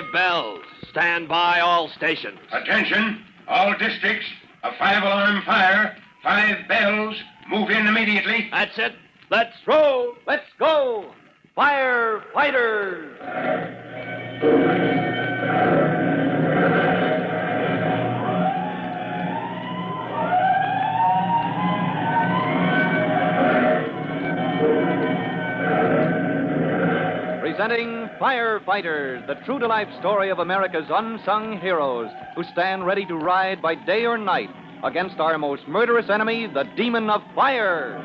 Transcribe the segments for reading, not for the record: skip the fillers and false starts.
5 bells. Stand by all stations. Attention, all districts. A 5-alarm fire. 5 bells. Move in immediately. That's it. Let's roll. Let's go. Firefighters. Presenting Firefighters, the true-to-life story of America's unsung heroes who stand ready to ride by day or night against our most murderous enemy, the demon of fire.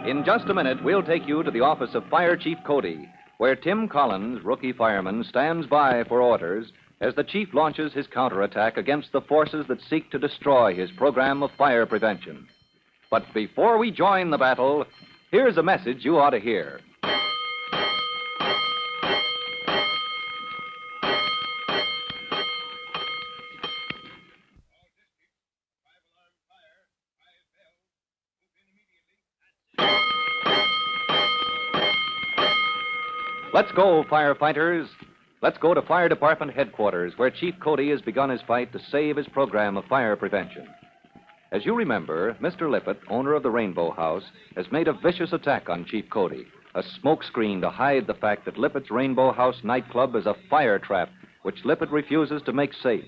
In just a minute, we'll take you to the office of Fire Chief Cody, where Tim Collins, rookie fireman, stands by for orders as the chief launches his counterattack against the forces that seek to destroy his program of fire prevention. But before we join the battle, here's a message you ought to hear. Let's go, firefighters. Let's go to Fire Department headquarters, where Chief Cody has begun his fight to save his program of fire prevention. As you remember, Mr. Lippett, owner of the Rainbow House, has made a vicious attack on Chief Cody, a smokescreen to hide the fact that Lippett's Rainbow House nightclub is a fire trap which Lippett refuses to make safe.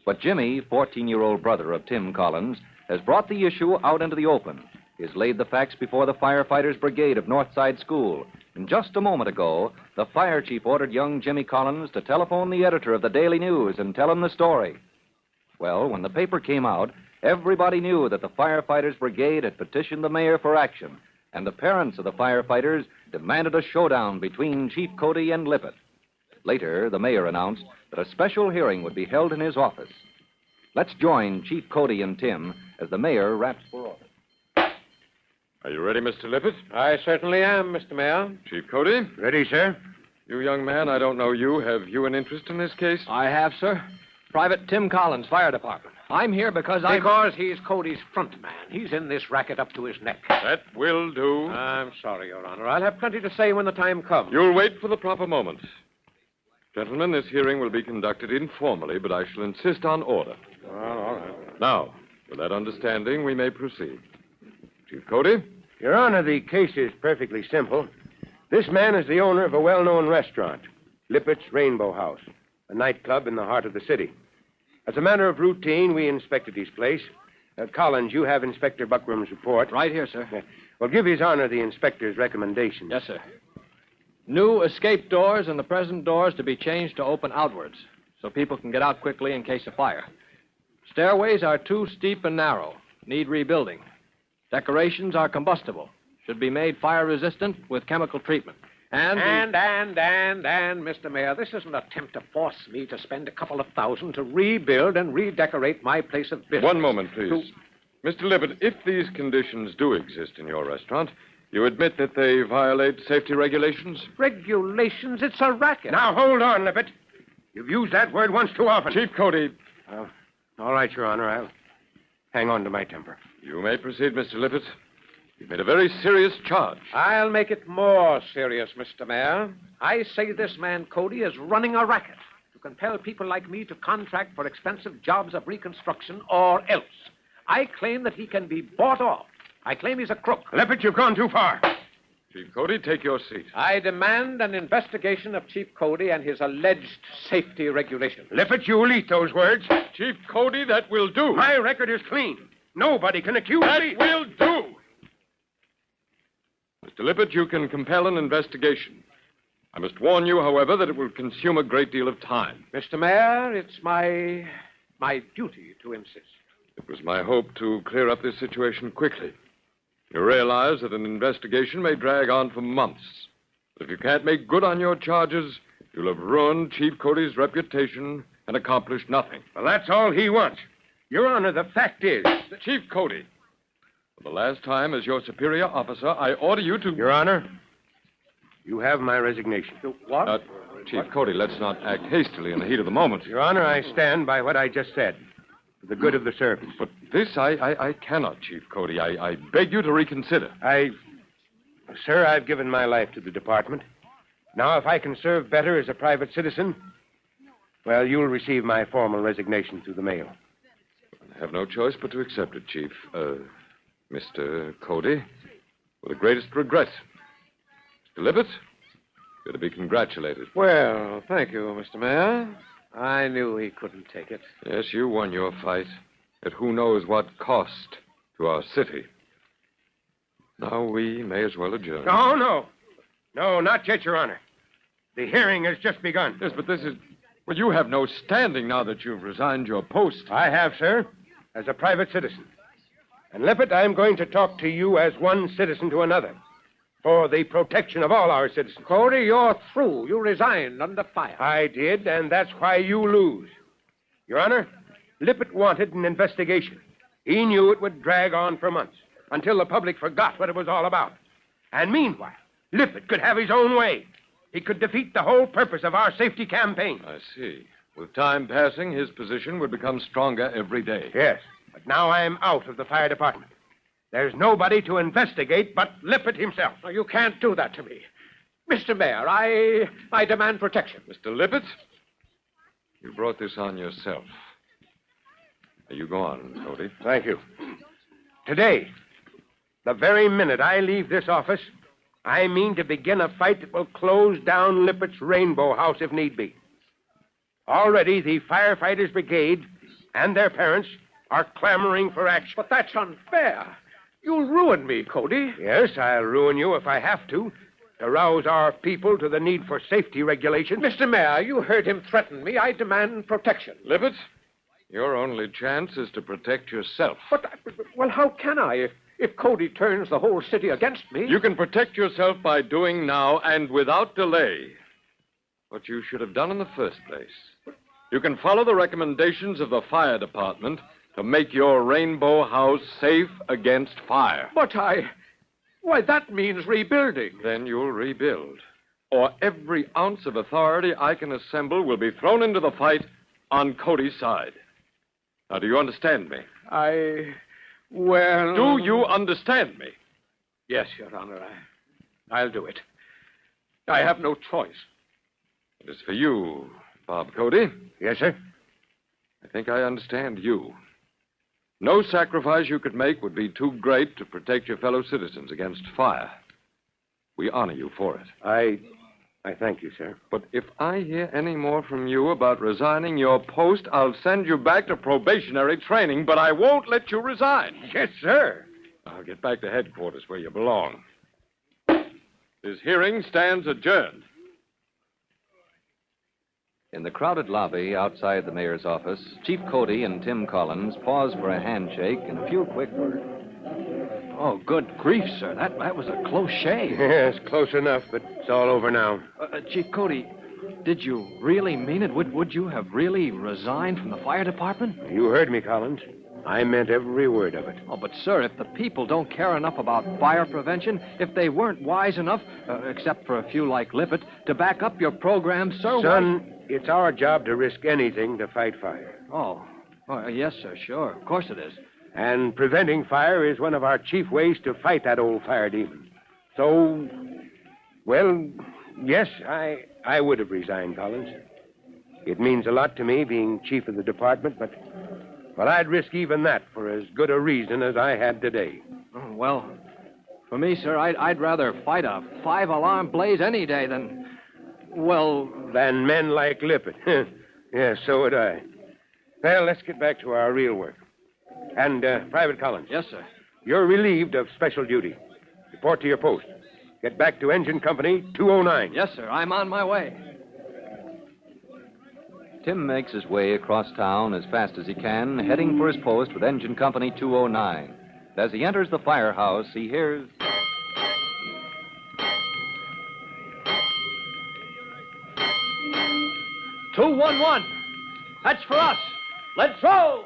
But Jimmy, 14-year-old brother of Tim Collins, has brought the issue out into the open. He has laid the facts before the firefighters' brigade of Northside School. And just a moment ago, the fire chief ordered young Jimmy Collins to telephone the editor of the Daily News and tell him the story. Well, when the paper came out, everybody knew that the firefighters' brigade had petitioned the mayor for action, and the parents of the firefighters demanded a showdown between Chief Cody and Lippett. Later, the mayor announced that a special hearing would be held in his office. Let's join Chief Cody and Tim as the mayor raps for order. Are you ready, Mr. Lippett? I certainly am, Mr. Mayor. Chief Cody? Ready, sir? You young man, I don't know you. Have you an interest in this case? I have, sir. Private Tim Collins, Fire Department. I'm here because he's Cody's front man. He's in this racket up to his neck. That will do. I'm sorry, Your Honor. I'll have plenty to say when the time comes. You'll wait for the proper moment. Gentlemen, this hearing will be conducted informally, but I shall insist on order. Well, all right. Now, with that understanding, we may proceed. Chief Cody? Your Honor, the case is perfectly simple. This man is the owner of a well-known restaurant, Lippett's Rainbow House, a nightclub in the heart of the city. As a matter of routine, we inspected his place. Collins, you have Inspector Buckram's report. Right here, sir. Well, give His Honor the inspector's recommendations. Yes, sir. New escape doors and the present doors to be changed to open outwards, so people can get out quickly in case of fire. Stairways are too steep and narrow, need rebuilding. Decorations are combustible, should be made fire-resistant with chemical treatment. And, Mr. Mayor, this is an attempt to force me to spend a couple of $1,000 to rebuild and redecorate my place of business. One moment, please. Mr. Lippett, if these conditions do exist in your restaurant, you admit that they violate safety regulations? Regulations? It's a racket. Now, hold on, Lippett. You've used that word once too often. Chief Cody. All right, Your Honor. I'll hang on to my temper. You may proceed, Mr. Lippett. You've made a very serious charge. I'll make it more serious, Mr. Mayor. I say this man, Cody, is running a racket to compel people like me to contract for expensive jobs of reconstruction or else. I claim that he can be bought off. I claim he's a crook. Lippett, you've gone too far. Chief Cody, take your seat. I demand an investigation of Chief Cody and his alleged safety regulations. Lippett, you'll eat those words. Chief Cody, that will do. My record is clean. Nobody can accuse me. That will do. Mr. Lippett, you can compel an investigation. I must warn you, however, that it will consume a great deal of time. Mr. Mayor, it's my duty to insist. It was my hope to clear up this situation quickly. You realize that an investigation may drag on for months. But if you can't make good on your charges, you'll have ruined Chief Cody's reputation and accomplished nothing. Well, that's all he wants. Your Honor, the fact is... Chief Cody, for the last time as your superior officer, I order you to... Your Honor, you have my resignation. What? Chief Cody, let's not act hastily in the heat of the moment. Your Honor, I stand by what I just said. For the good of the service. But this I cannot, Chief Cody. I beg you to reconsider. Sir, I've given my life to the department. Now, if I can serve better as a private citizen, well, you'll receive my formal resignation through the mail. I have no choice but to accept it, Chief. Mr. Cody, with the greatest regret. Mr. Lippett, you're to be congratulated. Well, thank you, Mr. Mayor. I knew he couldn't take it. Yes, you won your fight at who knows what cost to our city. Now we may as well adjourn. No, no. No, not yet, Your Honor. The hearing has just begun. Yes, but this is... Well, you have no standing now that you've resigned your post. I have, sir, as a private citizen. And, Lippett, I'm going to talk to you as one citizen to another for the protection of all our citizens. Cody, you're through. You resigned under fire. I did, and that's why you lose. Your Honor, Lippett wanted an investigation. He knew it would drag on for months until the public forgot what it was all about. And meanwhile, Lippett could have his own way. He could defeat the whole purpose of our safety campaign. I see. With time passing, his position would become stronger every day. Yes, but now I'm out of the fire department. There's nobody to investigate but Lippett himself. No, you can't do that to me. Mr. Mayor, I demand protection. Mr. Lippett, you brought this on yourself. Now, you go on, Cody. Thank you. Today, the very minute I leave this office, I mean to begin a fight that will close down Lippett's Rainbow House if need be. Already, the firefighters' brigade and their parents are clamoring for action. But that's unfair. You'll ruin me, Cody. Yes, I'll ruin you if I have to rouse our people to the need for safety regulations. Mr. Mayor, you heard him threaten me. I demand protection. Lippett, your only chance is to protect yourself. Well, how can I if Cody turns the whole city against me? You can protect yourself by doing now and without delay what you should have done in the first place. You can follow the recommendations of the fire department to make your Rainbow House safe against fire. But why, that means rebuilding. Then you'll rebuild. Or every ounce of authority I can assemble will be thrown into the fight on Cody's side. Now, do you understand me? Well... Do you understand me? Yes, Your Honor. I'll do it. I have no choice. It is for you, Bob Cody. Yes, sir? I think I understand you. No sacrifice you could make would be too great to protect your fellow citizens against fire. We honor you for it. I thank you, sir. But if I hear any more from you about resigning your post, I'll send you back to probationary training, but I won't let you resign. Yes, sir. I'll get back to headquarters where you belong. This hearing stands adjourned. In the crowded lobby outside the mayor's office, Chief Cody and Tim Collins pause for a handshake and a few quick words. Oh, good grief, sir. That was a close shave. Yes, close enough, but it's all over now. Chief Cody, did you really mean it? Would you have really resigned from the fire department? You heard me, Collins. I meant every word of it. Oh, but, sir, if the people don't care enough about fire prevention, if they weren't wise enough, except for a few like Lippett, to back up your program, sir... Son, it's our job to risk anything to fight fire. Oh, yes, sir, sure. Of course it is. And preventing fire is one of our chief ways to fight that old fire demon. So, well, yes, I would have resigned, Collins. It means a lot to me being chief of the department, but I'd risk even that for as good a reason as I had today. Oh, well, for me, sir, I'd rather fight a 5-alarm blaze any day than, well... Than men like Lippett. Yes, so would I. Well, let's get back to our real work. And, Private Collins. Yes, sir. You're relieved of special duty. Report to your post. Get back to Engine Company 209. Yes, sir. I'm on my way. Tim makes his way across town as fast as he can, heading for his post with Engine Company 209. As he enters the firehouse, he hears... 211. That's for us. Let's roll.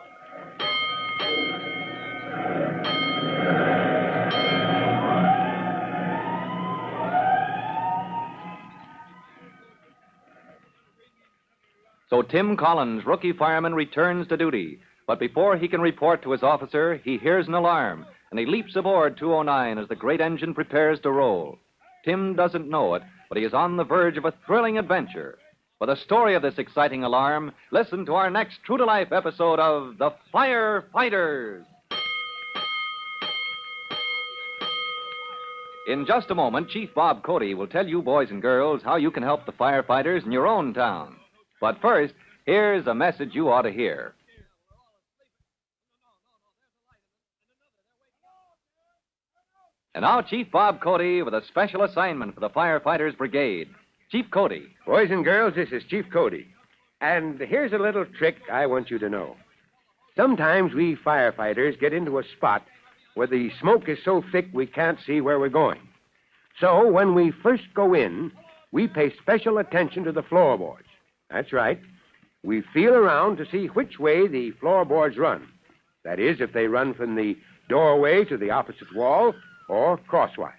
So Tim Collins, rookie fireman, returns to duty. But before he can report to his officer, he hears an alarm. and he leaps aboard 209 as the great engine prepares to roll. Tim doesn't know it, but he is on the verge of a thrilling adventure. For the story of this exciting alarm, listen to our next true-to-life episode of The Firefighters. In just a moment, Chief Bob Cody will tell you boys and girls how you can help the firefighters in your own town. But first, here's a message you ought to hear. And now, Chief Bob Cody with a special assignment for the Firefighters Brigade. Chief Cody. Boys and girls, this is Chief Cody. And here's a little trick I want you to know. Sometimes we firefighters get into a spot where the smoke is so thick we can't see where we're going. So when we first go in, we pay special attention to the floorboards. That's right. We feel around to see which way the floorboards run. That is, if they run from the doorway to the opposite wall or crosswise.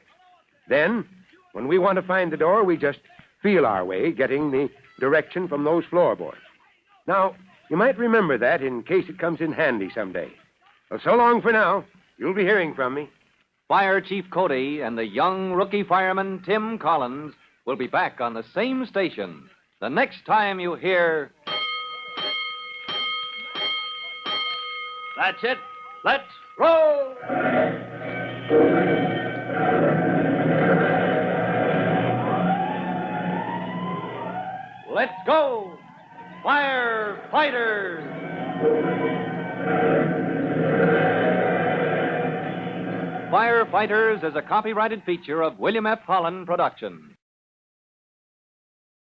Then, when we want to find the door, we just feel our way, getting the direction from those floorboards. Now, you might remember that in case it comes in handy someday. Well, so long for now. You'll be hearing from me. Fire Chief Cody and the young rookie fireman Tim Collins will be back on the same station the next time you hear... That's it. Let's roll! Let's go, firefighters! Firefighters is a copyrighted feature of William F. Holland Productions.